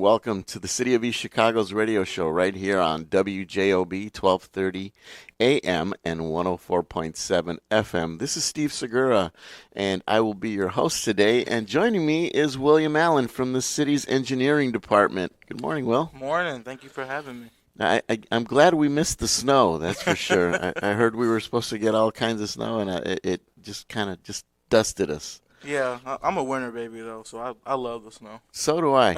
welcome to the City of East Chicago's radio show right here on WJOB 1230 AM and 104.7 FM. This is Steve Segura, and I will be your host today. And joining me is William Allen from the city's engineering department. Good morning, Will. Morning. Thank you for having me. I'm glad we missed the snow, that's for sure. I heard we were supposed to get all kinds of snow, and it just kind of just dusted us. Yeah, I'm a winter baby, though, so I love the snow. So do I.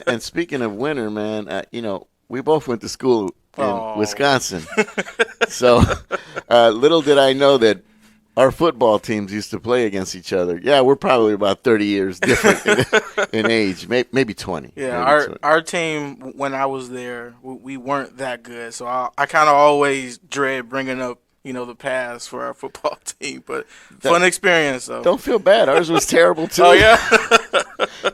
And speaking of winter, man, we both went to school in Wisconsin. So little did I know that our football teams used to play against each other. Yeah, we're probably about 30 years different in age, maybe 20. Yeah, maybe 20. Our team, when I was there, we weren't that good, so I kind of always dread bringing up the past for our football team, but fun experience, though. Don't feel bad. Ours was terrible, too. Oh, yeah?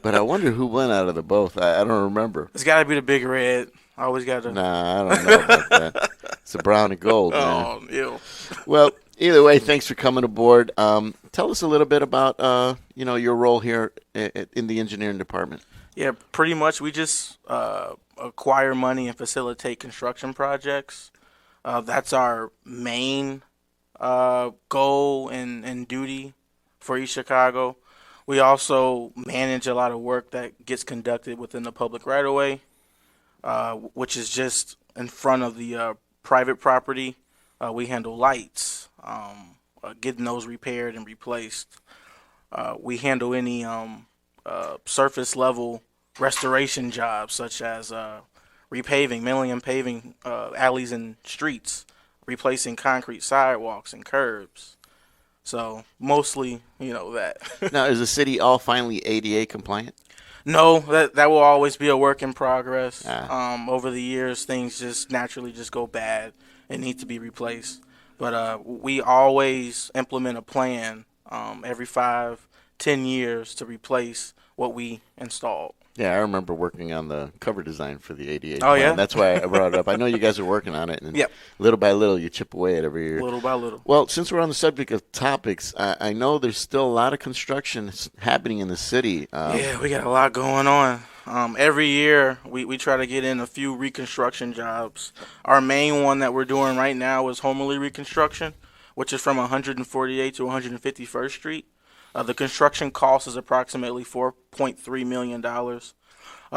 But I wonder who won out of the both. I don't remember. It's got to be the Big Red. I always got to. Nah, I don't know about that. It's a brown and gold, man. Oh, ew. Well, either way, thanks for coming aboard. Tell us a little bit about, your role here in the engineering department. Yeah, pretty much we just acquire money and facilitate construction projects. That's our main goal and duty for East Chicago. We also manage a lot of work that gets conducted within the public right-of-way, which is just in front of the private property. We handle lights, getting those repaired and replaced. We handle any surface-level restoration jobs, such as repaving, milling and paving alleys and streets, replacing concrete sidewalks and curbs. So mostly, that. Now, is the city all finally ADA compliant? No, that will always be a work in progress. Over the years, things just naturally just go bad and need to be replaced. But we always implement a plan every 5-10 years to replace what we installed. Yeah, I remember working on the cover design for the ADA. Oh, yeah? That's why I brought it up. I know you guys are working on it, and Yep. little by little, you chip away at every year. Little by little. Well, since we're on the subject of topics, I know there's still a lot of construction happening in the city. Yeah, we got a lot going on. Every year, we try to get in a few reconstruction jobs. Our main one that we're doing right now is Homeowner reconstruction, which is from 148th to 151st Street. The construction cost is approximately $4.3 million.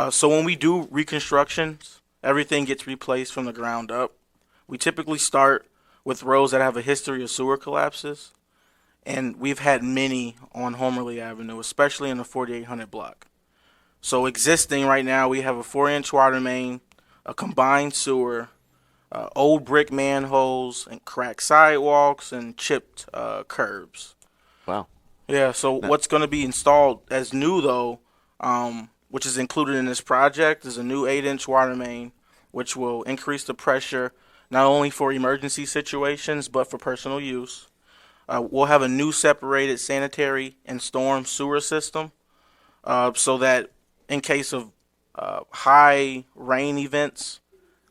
So when we do reconstructions, everything gets replaced from the ground up. We typically start with roads that have a history of sewer collapses, and we've had many on Homerly Avenue, especially in the 4800 block. So existing right now, we have a 4-inch water main, a combined sewer, old brick manholes, and cracked sidewalks, and chipped curbs. Wow. Yeah, so what's going to be installed as new, though, which is included in this project, is a new 8-inch water main, which will increase the pressure not only for emergency situations, but for personal use. We'll have a new separated sanitary and storm sewer system, so that in case of high rain events,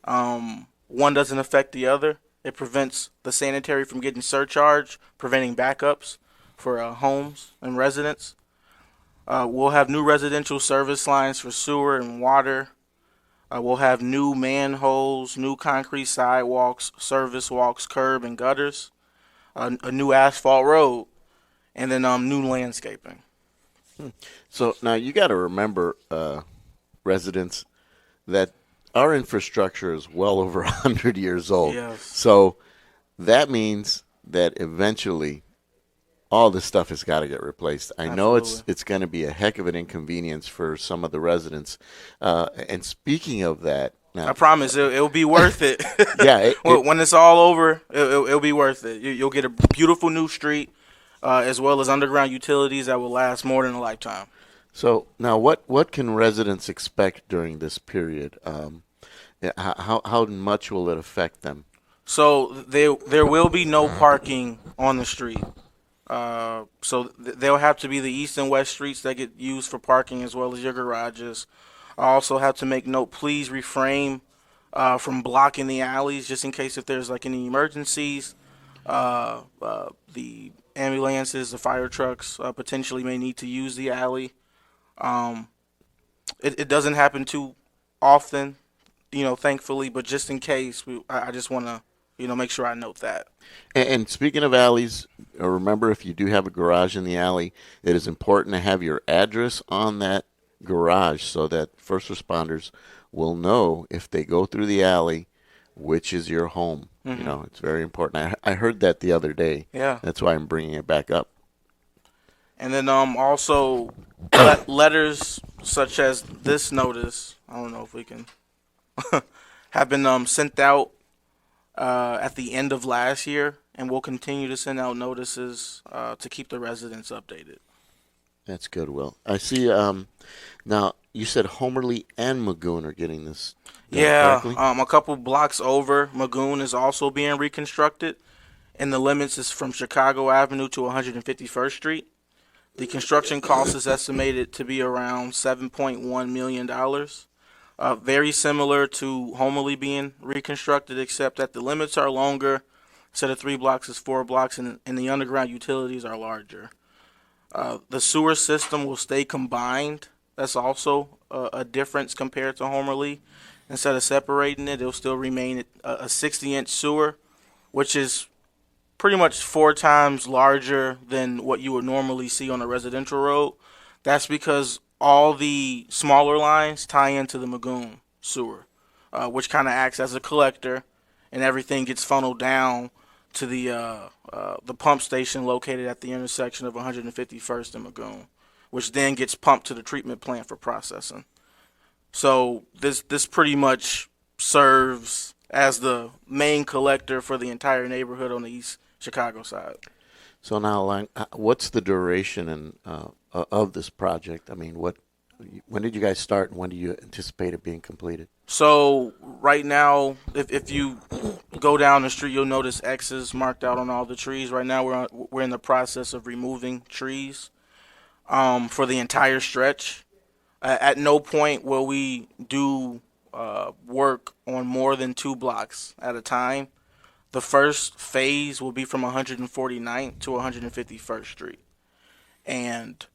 one doesn't affect the other. It prevents the sanitary from getting surcharged, preventing backups for homes and residents. We'll have new residential service lines for sewer and water. We'll have new manholes, new concrete sidewalks, service walks, curb and gutters, a new asphalt road, and then new landscaping. So now you got to remember, residents, that our infrastructure is well over 100 years old. Yes. So that means that eventually all this stuff has got to get replaced. I know it's going to be a heck of an inconvenience for some of the residents. And speaking of that, now, I promise it'll be worth it. Yeah, when it's all over, it'll be worth it. You'll get a beautiful new street, as well as underground utilities that will last more than a lifetime. So now, what can residents expect during this period? How much will it affect them? So there will be no parking on the street. So they'll have to be the east and west streets that get used for parking, as well as your garages. I also have to make note, please refrain from blocking the alleys, just in case if there's like any emergencies. The ambulances, the fire trucks potentially may need to use the alley. It doesn't happen too often, thankfully. But just in case, I just want to, make sure I note that. And speaking of alleys, remember if you do have a garage in the alley, it is important to have your address on that garage so that first responders will know if they go through the alley which is your home. Mm-hmm. It's very important. I heard that the other day. Yeah. That's why I'm bringing it back up. And then also letters such as this notice, I don't know if we can, have been sent out at the end of last year, and we'll continue to send out notices to keep the residents updated. That's good, Will. I see. Now, you said Homerly and Magoon are getting this done correctly? A couple blocks over, Magoon is also being reconstructed, and the limits is from Chicago Avenue to 151st Street. The construction cost is estimated to be around $7.1 million. Very similar to Homerly being reconstructed, except that the limits are longer. Instead of 3 blocks, it's 4 blocks, and the underground utilities are larger. The sewer system will stay combined. That's also a difference compared to Homerly. Instead of separating it, it'll still remain a 60-inch sewer, which is pretty much 4 times larger than what you would normally see on a residential road. That's because all the smaller lines tie into the Magoon sewer, which kind of acts as a collector, and everything gets funneled down to the pump station located at the intersection of 151st and Magoon, which then gets pumped to the treatment plant for processing. So this pretty much serves as the main collector for the entire neighborhood on the East Chicago side. So now, what's the duration of this project? I mean, when did you guys start, and when do you anticipate it being completed? So right now, if you go down the street, you'll notice X's marked out on all the trees. Right now, we're in the process of removing trees for the entire stretch. At no point will we do work on more than 2 blocks at a time. The first phase will be from 149th to 151st Street. And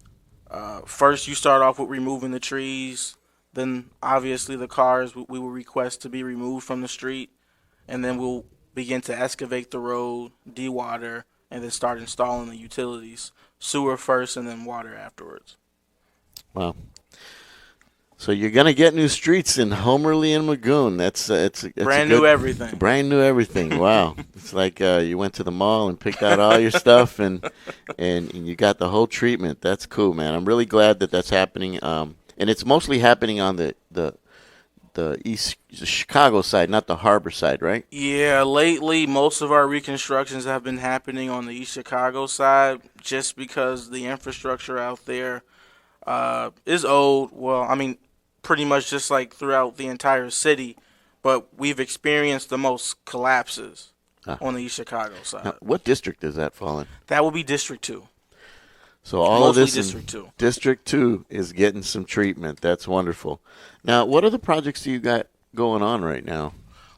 first you start off with removing the trees. Then obviously the cars we will request to be removed from the street. And then we'll begin to excavate the road, de-water, and then start installing the utilities. Sewer first and then water afterwards. Wow. So you're gonna get new streets in Homerly and Magoon. It's brand new everything. Brand new everything. Wow. It's like you went to the mall and picked out all your stuff, and you got the whole treatment. That's cool, man. I'm really glad that that's happening. And it's mostly happening on the East Chicago side, not the harbor side, right? Yeah. Lately, most of our reconstructions have been happening on the East Chicago side, just because the infrastructure out there is old. Well, I mean, pretty much just like throughout the entire city, but we've experienced the most collapses on the East Chicago side. Now, what district does that fall in? That will be District 2. So all Mostly of this District 2. District 2 is getting some treatment. That's wonderful. Now, what other projects do you got going on right now?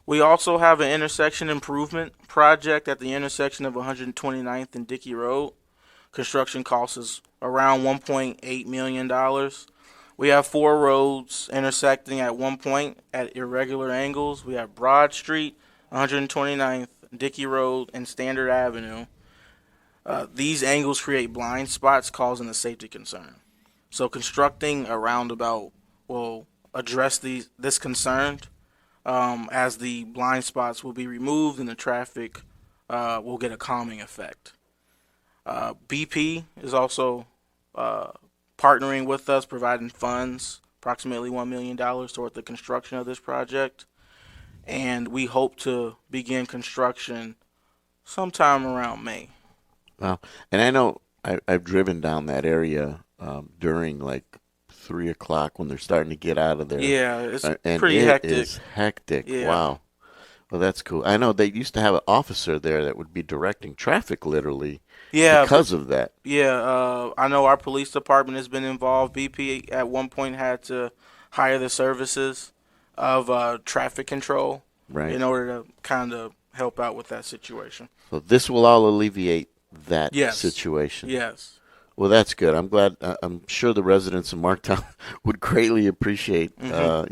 We also have an intersection improvement project at the intersection of 129th and Dickey Road. Construction cost is around $1.8 million. We have 4 roads intersecting at one point at irregular angles. We have Broad Street, 129th, Dickey Road, and Standard Avenue. These angles create blind spots, causing a safety concern. So constructing a roundabout will address this concern, as the blind spots will be removed and the traffic will get a calming effect. BP is also partnering with us, providing funds, approximately $1 million toward the construction of this project. And we hope to begin construction sometime around May. Wow. And I know I've driven down that area during like 3 o'clock when they're starting to get out of there. Yeah, it's and pretty hectic. It is hectic. Yeah. Wow. Well, that's cool. I know they used to have an officer there that would be directing traffic literally because of that. Yeah, I know our police department has been involved. BP at one point had to hire the services of traffic control in order to kind of help out with that situation. So this will all alleviate that Yes. situation. Yes. Well, that's good. I'm glad. I'm sure the residents of Marktown would greatly appreciate, a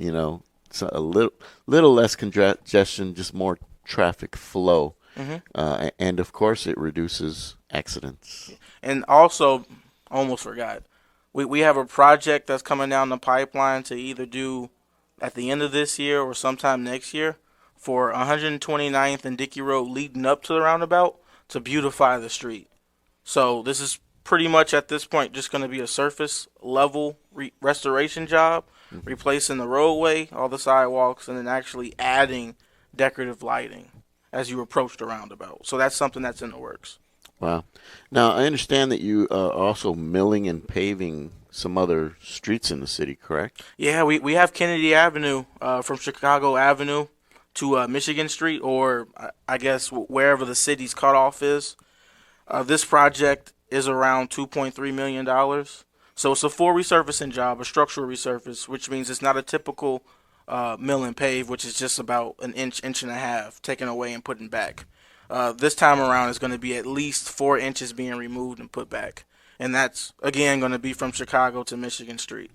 little less congestion, just more traffic flow, and of course, it reduces accidents. And also, almost forgot, we have a project that's coming down the pipeline to either do at the end of this year or sometime next year for 129th and Dickey Road leading up to the roundabout to beautify the street. So this is pretty much at this point just going to be a surface level restoration job, replacing the roadway, all the sidewalks, and then actually adding decorative lighting as you approach the roundabout. So that's something that's in the works. Wow. Now, I understand that you are also milling and paving some other streets in the city, correct? Yeah, we have Kennedy Avenue from Chicago Avenue to Michigan Street, or I guess wherever the city's cutoff is. This project is around $2.3 million. So it's a full resurfacing job, a structural resurface, which means it's not a typical mill and pave, which is just about an inch and a half taken away and putting back. This time around is going to be at least 4 inches being removed and put back. And that's, again, going to be from Chicago to Michigan Street.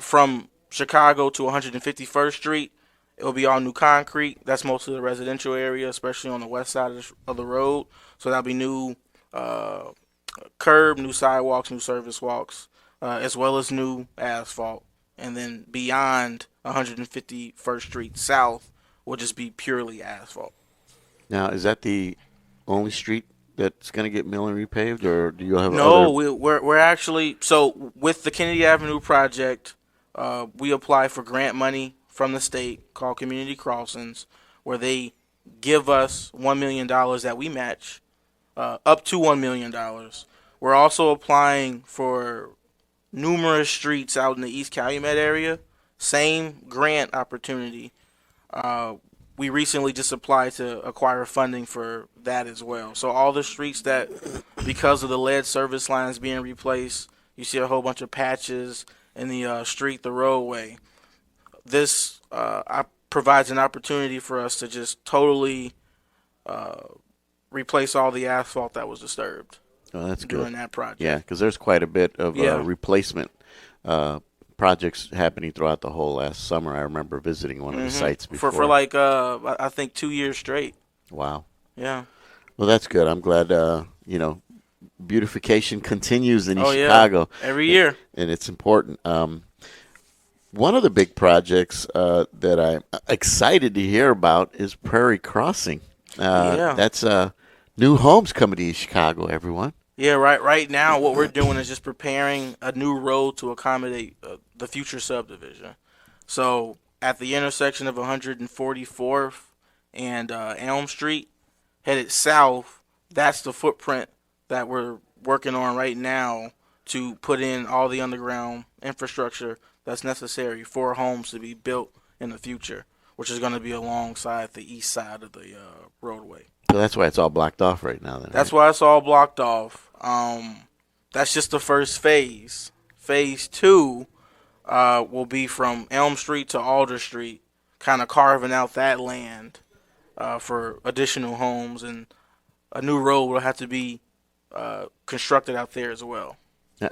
From Chicago to 151st Street, it will be all new concrete. That's mostly the residential area, especially on the west side of the road. So that'll be new curb, new sidewalks, new service walks, as well as new asphalt. And then beyond 151st Street South will just be purely asphalt. Now, is that the only street that's going to get mill and repaved, or do you have No, other? we're actually, so with the Kennedy Avenue project, we apply for grant money from the state called Community Crossings, where they give us $1 million that we match, up to $1 million. We're also applying for numerous streets out in the East Calumet area, same grant opportunity. We recently just applied to acquire funding for that as well. So all the streets that, because of the lead service lines being replaced, you see a whole bunch of patches in the street, the roadway. This provides an opportunity for us to just totally replace all the asphalt that was disturbed. Oh, that's during good. That project. Yeah, because there's quite a bit of replacement projects happening throughout the whole last summer. I remember visiting one of the sites before. For like, I think 2 years straight. Wow. Yeah. Well, that's good. I'm glad, beautification continues in East Chicago. Every year. And it's important. One of the big projects that I'm excited to hear about is Prairie Crossing. That's new homes coming to East Chicago, everyone. Yeah, right now what we're doing is just preparing a new road to accommodate the future subdivision. So at the intersection of 144th and Elm Street, headed south, that's the footprint that we're working on right now to put in all the underground infrastructure that's necessary for homes to be built in the future, which is going to be alongside the east side of the roadway. So that's why it's all blocked off right now. Then, that's why it's all blocked off. That's just the first phase. Phase 2 will be from Elm Street to Alder Street, kind of carving out that land for additional homes, and a new road will have to be constructed out there as well.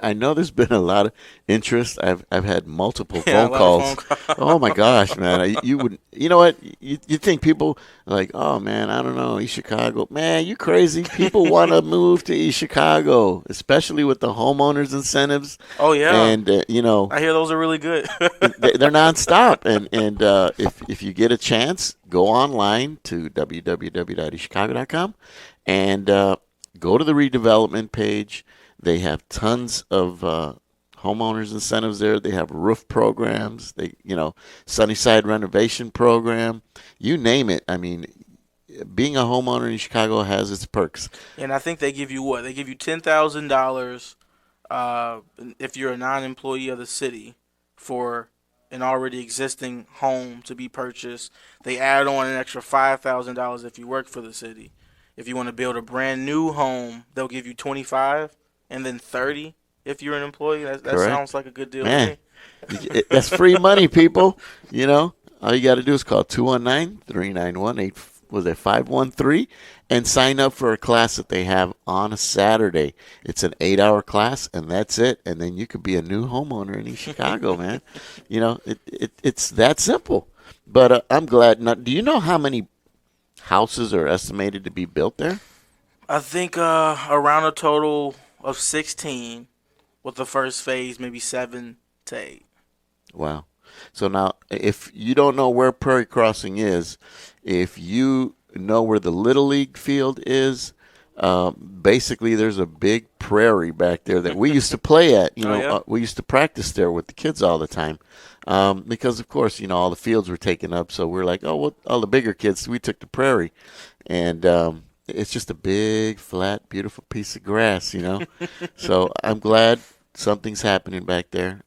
I know there's been a lot of interest. I've had multiple phone calls. Oh my gosh, man! You know what? You think people are like, oh man, I don't know, East Chicago, man, you crazy? People want to move to East Chicago, especially with the homeowners incentives. Oh yeah, and I hear those are really good. They're nonstop, and if you get a chance, go online to www.eastchicago.com and go to the redevelopment page. They have tons of homeowners incentives there. They have roof programs. Sunnyside renovation program. You name it. I mean, being a homeowner in Chicago has its perks. And I think they give you what? They give you $10,000 if you're a non-employee of the city for an already existing home to be purchased. They add on an extra $5,000 if you work for the city. If you want to build a brand new home, they'll give you $25,000. And then 30 if you're an employee. That sounds like a good deal to me. That's free money, people. All you got to do is call 219-391-84 was it 513, and sign up for a class that they have on a Saturday. It's an 8-hour class, and that's it. And then you could be a new homeowner in East Chicago, man. It's that simple. But I'm glad. Now, do you know how many houses are estimated to be built there? I think around a total of 16, with the first phase maybe 7 to 8. Wow. So now, if you don't know where Prairie Crossing is, if you know where the Little League field is, basically there's a big prairie back there that we used to play at. We used to practice there with the kids all the time because, of course, all the fields were taken up. So we're like, well, all the bigger kids, we took the prairie. And it's just a big, flat, beautiful piece of grass, So I'm glad something's happening back there.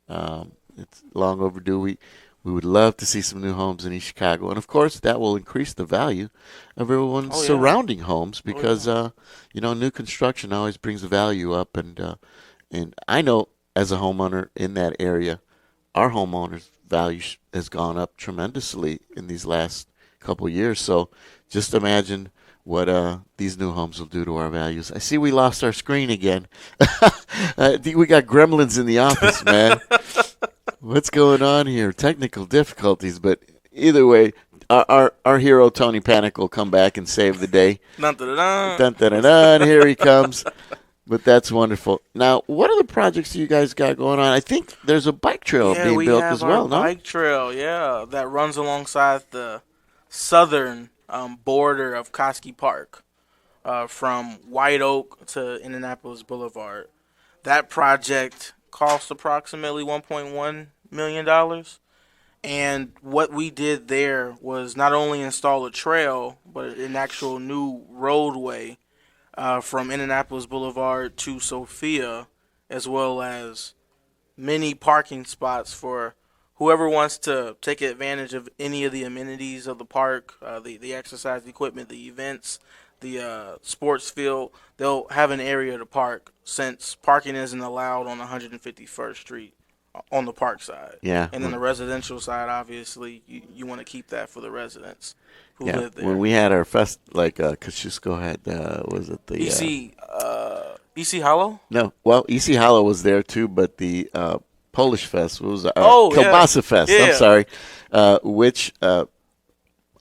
It's long overdue. We would love to see some new homes in East Chicago. And, of course, that will increase the value of everyone's surrounding homes because, new construction always brings the value up. And I know as a homeowner in that area, our homeowners' value has gone up tremendously in these last couple of years. So just imagine what these new homes will do to our values. I see we lost our screen again. I think we got gremlins in the office, man. What's going on here? Technical difficulties, but either way, our hero Tony Panic will come back and save the day. Dun, dun, dun, dun, dun, dun, dun, here he comes. But that's wonderful. Now, what other projects you guys got going on? I think there's a bike trail being built as well, no? Bike trail, that runs alongside the southern border of Koski Park, from White Oak to Indianapolis Boulevard. That project cost approximately $1.1 million. And what we did there was not only install a trail, but an actual new roadway from Indianapolis Boulevard to Sophia, as well as many parking spots for whoever wants to take advantage of any of the amenities of the park, the exercise equipment, the events, the sports field. They'll have an area to park since parking isn't allowed on 151st Street on the park side. Yeah. And then the residential side, obviously, you want to keep that for the residents who live there. When we had our fest, like Kosciuszko had, was it the EC Hollow? No, well, EC Hollow was there too, but the Polish Fest was Kielbasa Fest. Yeah. I'm sorry, which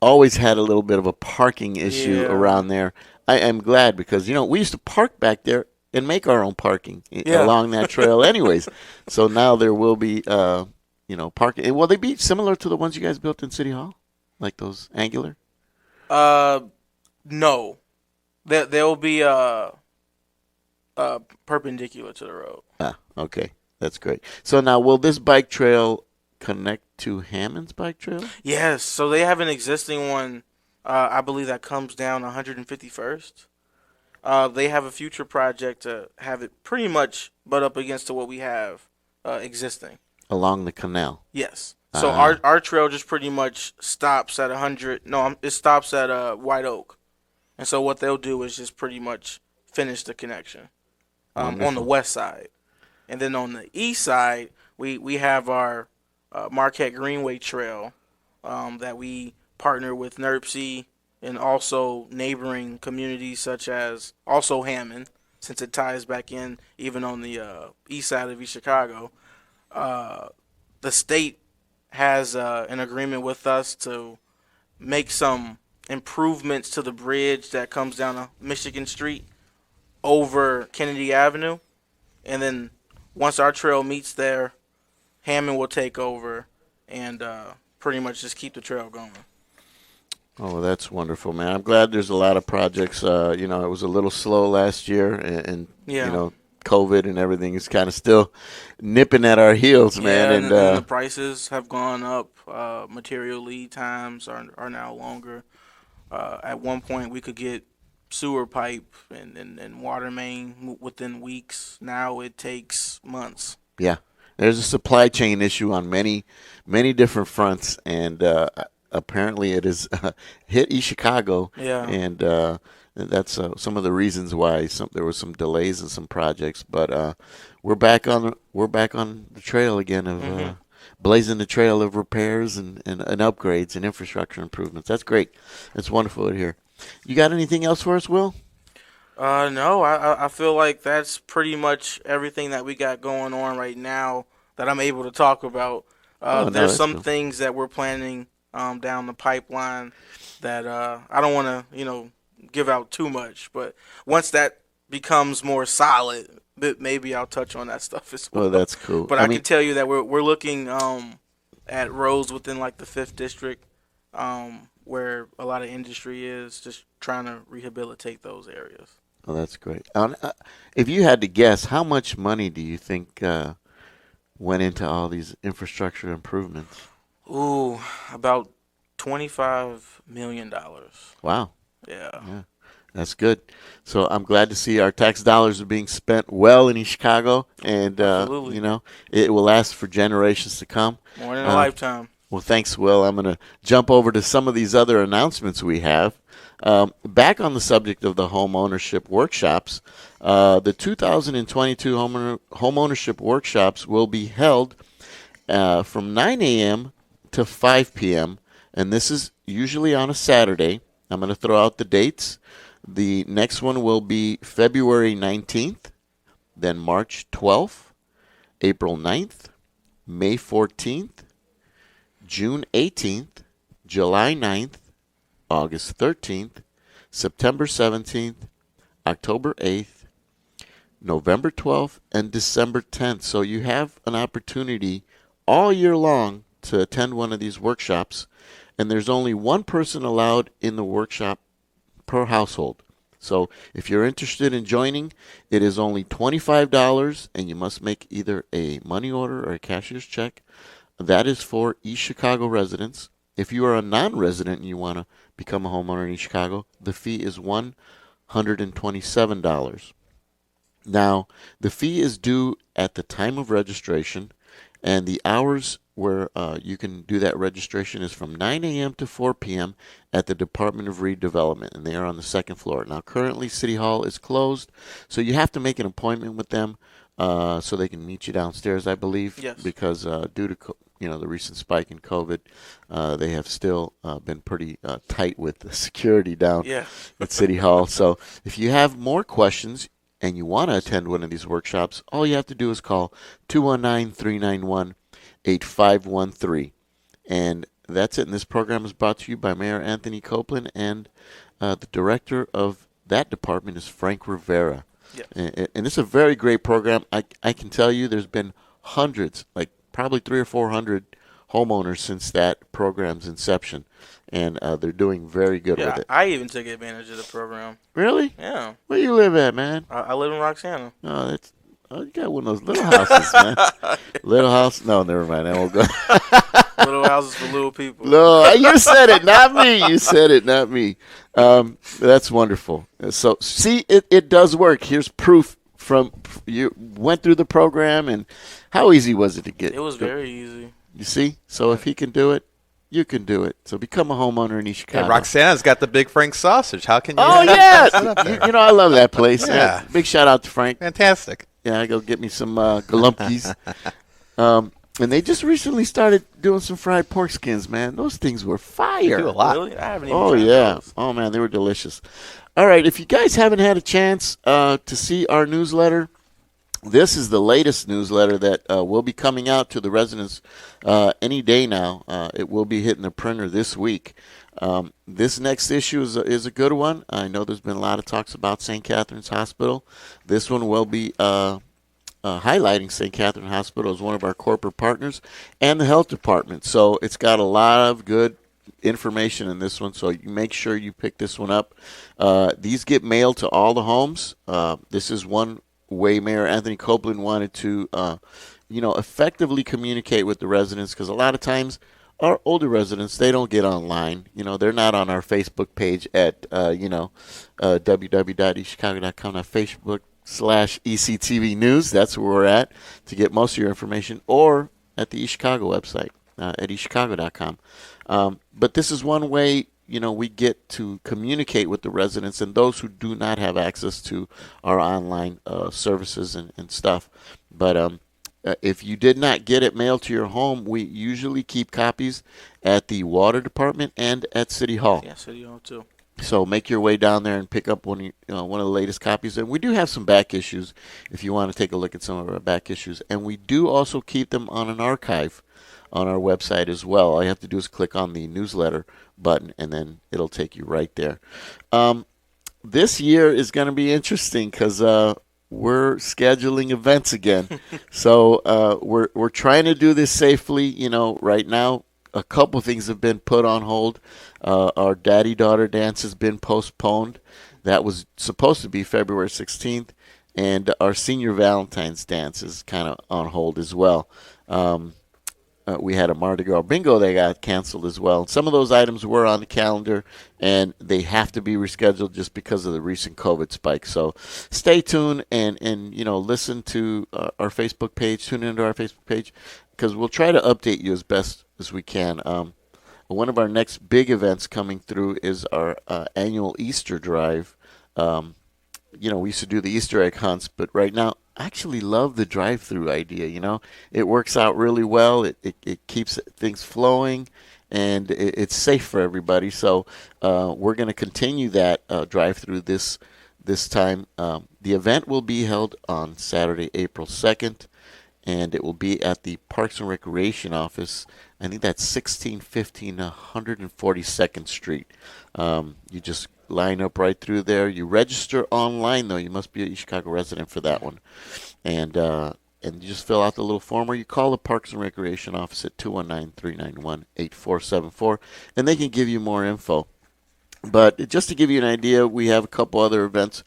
always had a little bit of a parking issue around there. I am glad because we used to park back there and make our own parking along that trail, anyways. So now there will be parking. Will they be similar to the ones you guys built in City Hall, like those angular? No, they'll be perpendicular to the road. Okay. That's great. So now, will this bike trail connect to Hammond's bike trail? Yes. So they have an existing one, I believe, that comes down 151st. They have a future project to have it pretty much butt up against to what we have existing. Along the canal? Yes. So our trail just pretty much stops at 100. No, it stops at White Oak. And so what they'll do is just pretty much finish the connection on the west side. And then on the east side, we have our Marquette Greenway Trail that we partner with NERPC and also neighboring communities such as also Hammond, since it ties back in even on the east side of East Chicago. The state has an agreement with us to make some improvements to the bridge that comes down Michigan Street over Kennedy Avenue. And then once our trail meets there, Hammond will take over and pretty much just keep the trail going. Oh, well, that's wonderful, man. I'm glad there's a lot of projects. It was a little slow last year, and COVID and everything is kind of still nipping at our heels, man. And the prices have gone up. Material lead times are now longer. At one point, we could get sewer pipe and water main within weeks. Now it takes months. Yeah, there's a supply chain issue on many different fronts, and apparently it has hit East Chicago. Yeah, and that's some of the reasons why there was some delays in some projects. But we're back on the trail again of blazing the trail of repairs and upgrades and infrastructure improvements. That's great. It's wonderful to hear. You got anything else for us, Will? No, I feel like that's pretty much everything that we got going on right now that I'm able to talk about. No, There's that's some cool. things that we're planning down the pipeline that I don't want to, give out too much. But once that becomes more solid, maybe I'll touch on that stuff as well. Well, that's cool. But I can tell you that we're looking at roads within like the 5th district, where a lot of industry is, just trying to rehabilitate those areas. Oh, that's great. If you had to guess, how much money do you think went into all these infrastructure improvements? Ooh, about $25 million. Wow. Yeah. That's good. So I'm glad to see our tax dollars are being spent well in East Chicago, and Absolutely. It will last for generations to come. More than a lifetime. Well, thanks, Will. I'm going to jump over to some of these other announcements we have. Back on the subject of the home ownership workshops, the 2022 home ownership workshops will be held from 9 a.m. to 5 p.m., and this is usually on a Saturday. I'm going to throw out the dates. The next one will be February 19th, then March 12th, April 9th, May 14th, June 18th, July 9th, August 13th, September 17th, October 8th, November 12th, and December 10th. So you have an opportunity all year long to attend one of these workshops, and there's only one person allowed in the workshop per household. So if you're interested in joining, it is only $25, and you must make either a money order or a cashier's check. That is for East Chicago residents. If you are a non-resident and you want to become a homeowner in East Chicago, the fee is $127. Now, the fee is due at the time of registration, and the hours where you can do that registration is from 9 a.m. to 4 p.m. at the Department of Redevelopment, and they are on the 2nd floor. Now, currently, City Hall is closed, so you have to make an appointment with them so they can meet you downstairs, I believe. Yes. Because due to the recent spike in COVID, they have still been pretty tight with the security down at City Hall. So if you have more questions and you want to attend one of these workshops, all you have to do is call 219-391-8513. And that's it. And this program is brought to you by Mayor Anthony Copeland, and the director of that department is Frank Rivera. Yes. And it's a very great program. I can tell you there's been hundreds, like probably 300 or 400 homeowners since that program's inception, and they're doing very good with it. I even took advantage of the program. Really? Yeah. Where you live at, man? I live in Roxana. Oh, you got one of those little houses, man. Little house? No, never mind. I won't go. Little houses for little people. No, you said it, not me. You said it, not me. That's wonderful. So, see, it does work. Here's proof from you went through the program, and how easy was it to get? It was very easy. You see? So if he can do it, you can do it. So become a homeowner in East Chicago. Hey, Roxana's got the Big Frank sausage. How can you? Oh, yeah. I love that place. Yeah. Big shout out to Frank. Fantastic. Yeah, I go get me some Golumpkies. And they just recently started doing some fried pork skins, man. Those things were fire. They do a lot. Really? I haven't even Oh, tried yeah. those. Oh, man, they were delicious. All right, if you guys haven't had a chance to see our newsletter, this is the latest newsletter that will be coming out to the residents any day now. It will be hitting the printer this week. This next issue is a good one. I know there's been a lot of talks about St. Catherine's Hospital. This one will be highlighting St. Catherine Hospital as one of our corporate partners and the health department. So it's got a lot of good information in this one, so you make sure you pick this one up. These get mailed to all the homes. This is one way Mayor Anthony Copeland wanted to effectively communicate with the residents, because a lot of times our older residents, they don't get online. They're not on our Facebook page at www.eastchicago.com, Facebook/ECTV News. That's where we're at to get most of your information, or at the East Chicago website at eastchicago.com. But this is one way we get to communicate with the residents and those who do not have access to our online services and stuff. But If you did not get it mailed to your home, we usually keep copies at the water department and at City Hall. Yeah, City Hall too. So make your way down there and pick up one of the latest copies. And we do have some back issues if you want to take a look at some of our back issues. And we do also keep them on an archive on our website as well. All you have to do is click on the newsletter button, and then it'll take you right there. This year is going to be interesting because we're scheduling events again. So we're trying to do this safely. Right now, a couple things have been put on hold. Our daddy-daughter dance has been postponed. That was supposed to be February 16th. And our senior Valentine's dance is kind of on hold as well. We had a Mardi Gras bingo that got canceled as well. Some of those items were on the calendar, and they have to be rescheduled just because of the recent COVID spike. So stay tuned and listen to our Facebook page. Tune into our Facebook page because we'll try to update you as best as we can. One of our next big events coming through is our annual Easter drive. We used to do the Easter egg hunts, but right now, I actually love the drive-through idea. It works out really well. It keeps things flowing, and it's safe for everybody. So we're going to continue that drive-through this time. The event will be held on Saturday, April 2nd, and it will be at the Parks and Recreation office. I think that's 1615 142nd Street. You just line up right through there. You register online, though. You must be a East Chicago resident for that one. And you just fill out the little form, or you call the Parks and Recreation office at 219-391-8474, and they can give you more info. But just to give you an idea, we have a couple other events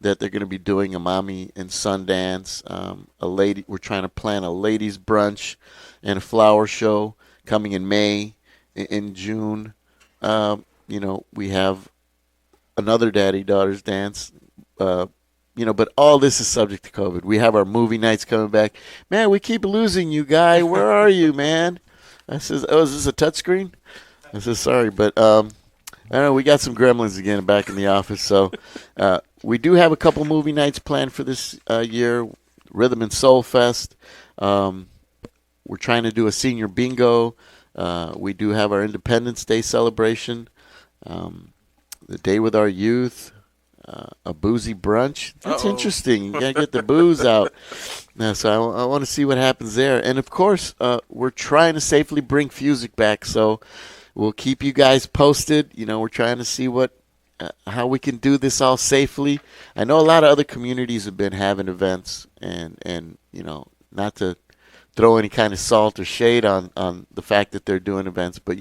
that they're going to be doing, a mommy and son dance. We're trying to plan a ladies brunch and a flower show coming in May. In June, we have another daddy-daughters dance, but all this is subject to COVID. We have our movie nights coming back. Man, we keep losing you, guy. Where are you, man? I says, oh, is this a touchscreen? I says, sorry, but I don't know. We got some gremlins again back in the office. So we do have a couple movie nights planned for this year. Rhythm and Soul Fest. We're trying to do a senior bingo. We do have our Independence Day celebration. The Day with Our Youth, a boozy brunch. That's interesting. You got to get the booze out. So I want to see what happens there. And, of course, we're trying to safely bring Fusic back. So we'll keep you guys posted. We're trying to see how we can do this all safely. I know a lot of other communities have been having events, and not to throw any kind of salt or shade on the fact that they're doing events, but,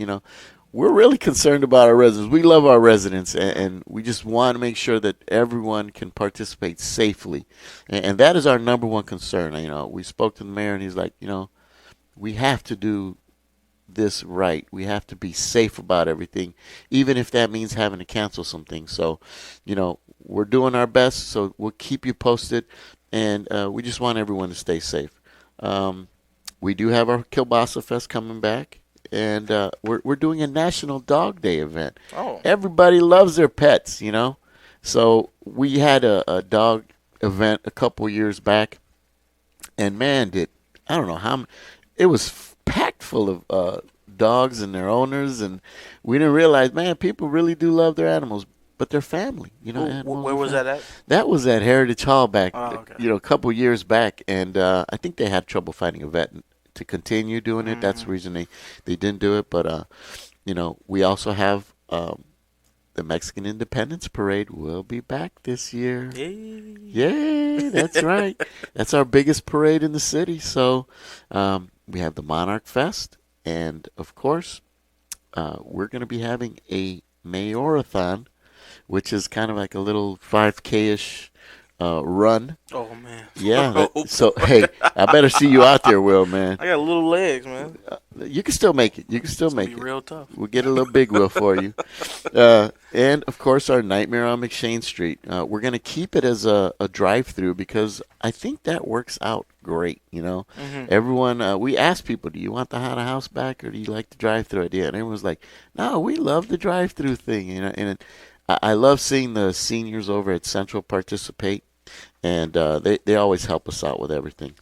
we're really concerned about our residents. We love our residents, and we just want to make sure that everyone can participate safely. And that is our number one concern. We spoke to the mayor, and he's like, we have to do this right. We have to be safe about everything, even if that means having to cancel some things. So, we're doing our best, so we'll keep you posted, and we just want everyone to stay safe. We do have our Kielbasa Fest coming back. And we're doing a National Dog Day event. Oh. Everybody loves their pets, So we had a dog event a couple years back. And, man, I don't know how it was packed full of dogs and their owners. And we didn't realize, man, people really do love their animals. But they're family, Where was that at? That was at Heritage Hall back, okay. A couple years back. And I think they had trouble finding a vet to continue doing it. That's the reason they didn't do it. But, we also have the Mexican Independence Parade will be back this year. Yay, that's right. That's our biggest parade in the city. So we have the Monarch Fest. And, of course, we're going to be having a Mayorathon, which is kind of like a little 5K-ish run. Oh, man. Yeah. So, hey, I better see you out there, Will, man. I got little legs, man. You can still make it. You can still make it. Real tough. We'll get a little big Will for you. And, of course, our Nightmare on McShane Street. We're going to keep it as a drive-through because I think that works out great, Everyone, we asked people, do you want the haunted house back or do you like the drive-through idea? And everyone's like, no, we love the drive-through thing, And I love seeing the seniors over at Central participate. And they always help us out with everything.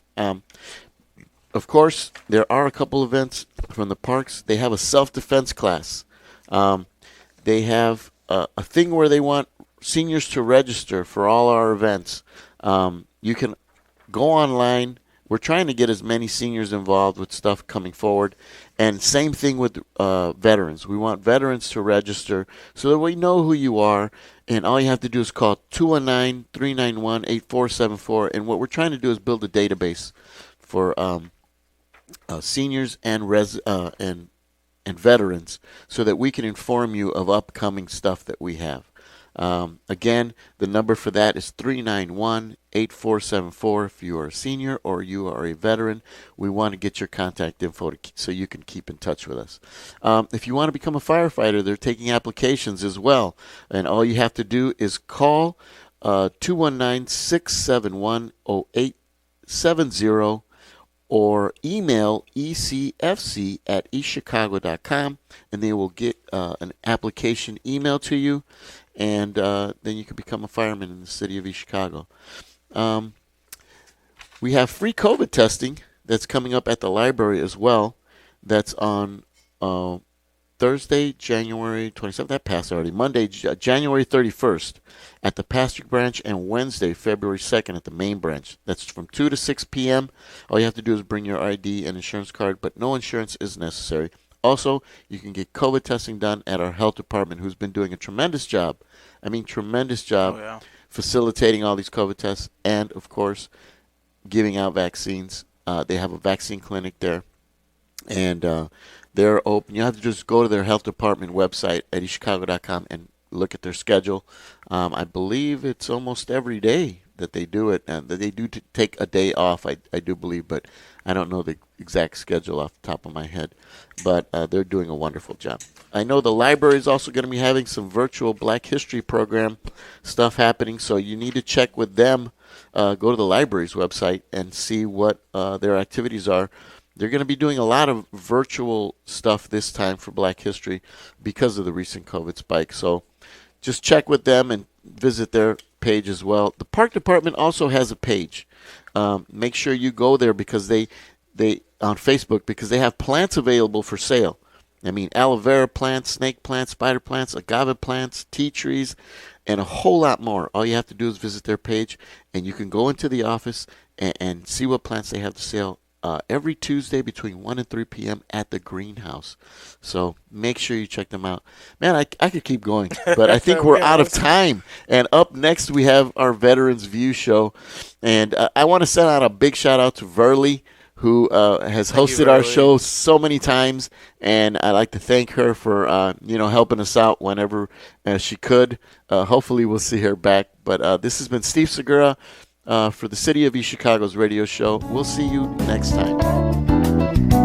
of course, there are a couple events from the parks. They have a self-defense class. They have a thing where they want seniors to register for all our events. You can go online. We're trying to get as many seniors involved with stuff coming forward. And same thing with veterans. We want veterans to register so that we know who you are. And all you have to do is call 219-391-8474. And what we're trying to do is build a database for seniors and veterans so that we can inform you of upcoming stuff that we have. Again, the number for that is 391-8474 if you are a senior or you are a veteran. We want to get your contact info so you can keep in touch with us. If you want to become a firefighter, they're taking applications as well. And all you have to do is call 219-671-0870 or email ecfc@eastchicago.com, and they will get an application emailed to you. And then you can become a fireman in the city of East Chicago. We have free COVID testing that's coming up at the library as well. That's on Thursday, January 27th. That passed already. Monday, January 31st at the Pastrick branch, and Wednesday, February 2nd at the main branch. That's from 2 to 6 p.m. All you have to do is bring your ID and insurance card, but no insurance is necessary. Also, you can get COVID testing done at our health department, who's been doing a tremendous job. Tremendous job facilitating all these COVID tests and, of course, giving out vaccines. They have a vaccine clinic there, and they're open. You have to just go to their health department website at eastchicago.com and look at their schedule. I believe it's almost every day that they do it, and they do take a day off, I do believe, but I don't know the exact schedule off the top of my head. But they're doing a wonderful job. I know the library is also going to be having some virtual Black History program stuff happening, so you need to check with them. Go to the library's website and see what their activities are. They're going to be doing a lot of virtual stuff this time for Black History because of the recent COVID spike. So just check with them and visit their page as well. The park department also has a page. Make sure you go there because they on Facebook, because they have plants available for sale. Aloe vera plants, snake plants, spider plants, agave plants, tea trees, and a whole lot more. All you have to do is visit their page, and you can go into the office and see what plants they have to sell every Tuesday between 1 and 3 p.m. at the greenhouse. So make sure you check them out. Man, I could keep going, but I think we're out of time. And up next, we have our Veterans View show. And I want to send out a big shout-out to Verly, who has hosted our show so many times, and I'd like to thank her for helping us out whenever she could. Hopefully we'll see her back. But this has been Steve Segura for the City of East Chicago's radio show. We'll see you next time.